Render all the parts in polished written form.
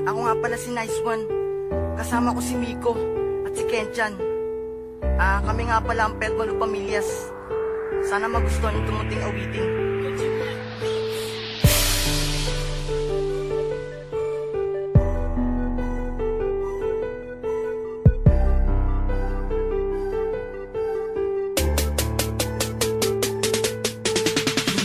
Ako nga pala si Nice One. Kasama ko si Miko at si Kenchan. Kami nga pala ang Petmalo Pamilyas. Sana magustuhan yung tumuting awitin.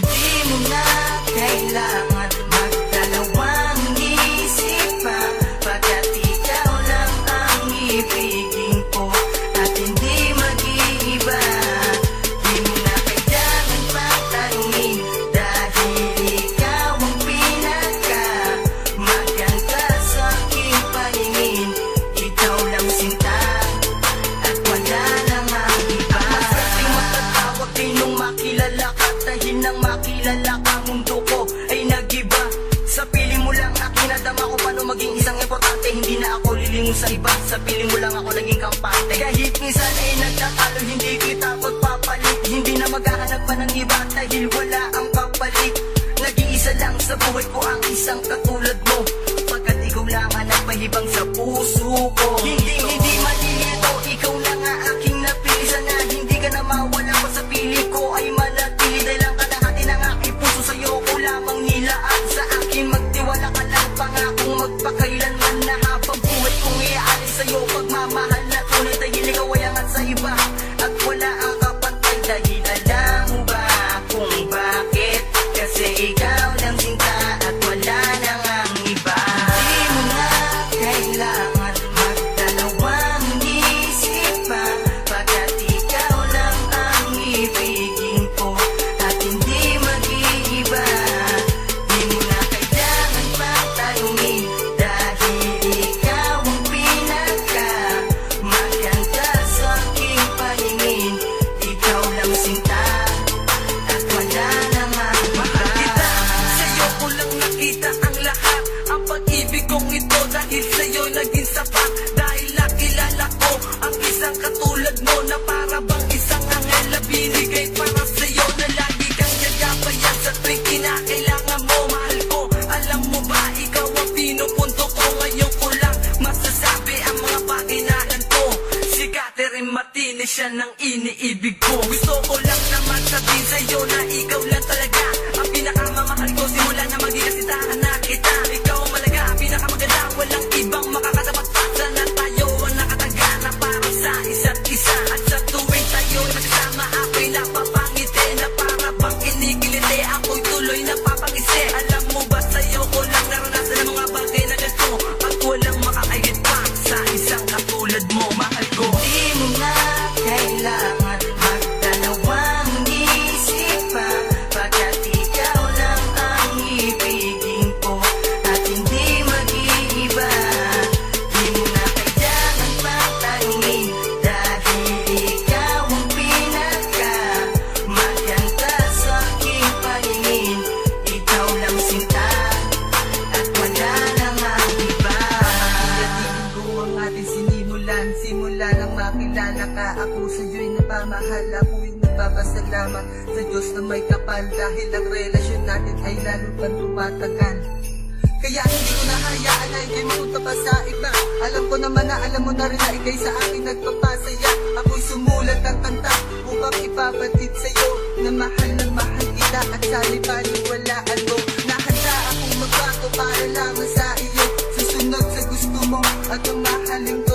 Hindi mo na kailangan magdalawang isip pa, pagkat ikaw lang ang ibigin ko at hindi mag-iiba. Di mo na kailangan patanungin dahil ikaw ang pinaka maganda sa aking paningin. Ikaw lang sinta at wala nang ang iba. Masarap matatawag din nung makilala ka, dahil nang makilala ka mundo ko ay nag-iba. Sa piling mo lang nakinadama ko paano maging isang importante. Hindi na ako lilingon sa iba, sa piling mo lang ako naging kampante. Kahit minsan ay nagtatalo, hindi kita pagpapalit. Hindi na maghahanap pa ng iba dahil wala ang kapalit. Nag-iisa lang sa buhay ko ang isang katulad mo, pagkat ikaw lang ang nagpahibang sa puso ko. Hindi malilito, ikaw lang ang aking napili. Sana hindi ka na mawala pa sa pili ko ay manatili. Dahil ang kalahati ng aking puso sa'yo ko lamang nilaan. Sa akin magtiwala ka lang, pangakong magpakailanman na habang buhay kong iaalay sa'yo. Pagmamahal na tunay dahil ikaw ay angat sa iba at wala ang kapantay. Dahil alam mo ba kung bakit? Kasi ikaw lang sinta at wala nang ang iba. Hindi mo na kailangan magdalawang isip pa, pagkat ikaw lang ang ibigin ko at hindi mag-iiba. Di mo na kailangan patanungin dahil ikaw ang pinaka maganda sa aking paningin. Ikaw lang sinta at wala nang ang iba. Kita, sa'yo ko lang nakita ang lahat. Ang pag-ibig kong ito dahil sa'yo naging sapat. Dahil nakilala ko ang isang katulad mo na para bang isang anghel na binigay para sa'yo. Na lagi kang gagabayan sa tuwing kinakailangan mo. Mahal ko, alam mo ba ikaw ang pinupunto ko. Ngayon ko lang masasabi ang mga bagay na ganito. Si Catherine Martinez, siya ng iniibig ko. Gusto ko lang naman sabihin sa'yo na ikaw lang talaga ang pinakamamahal ko. Simula na magigasitaan na kita. Ikaw ang malaga, pinakamaganda, walang ibang makakatapat pa. Sana tayo ang nakataga na para sa isa't isa. At sa tuwing tayo nagsasama, ako'y napapangiti na para bang inikiliti. Ako'y tuloy napapangisi. Alam mo ba sa'yo ko lang naranasan ang mga bagay na ganito at walang makakahit pa sa isang katulad mo, mahal ko. Hindi mo na kailangan magdalawang isip pa, pagkat ikaw lang ang ibigin ko at hindi mag-iiba. Di mo na kailangan patanungin dahil ikaw ang pinaka maganda sa aking paningin. Ikaw lang sinta at wala nang ang iba. Iyatigin ko ang ating sinimulan. Simula nang makilala ka, ako sa'yo'y napamahal. Ako'y nagpapasalamat sa Diyos na may kapal, dahil ang relasyon natin ay lalo pang tumatagal. Kaya hindi ko nahayaan na ikay mapunta pa sa iba. Alam ko naman na alam mo na rin na ikay sa akin nagpapasaya. Ako'y sumulat ng kanta upang ipabatid sa'yo na mahal kita at sana'y paniwalaan mo. Nahanda akong magbago para lamang sa iyo, susunod sa gusto mo at ang mahalin ko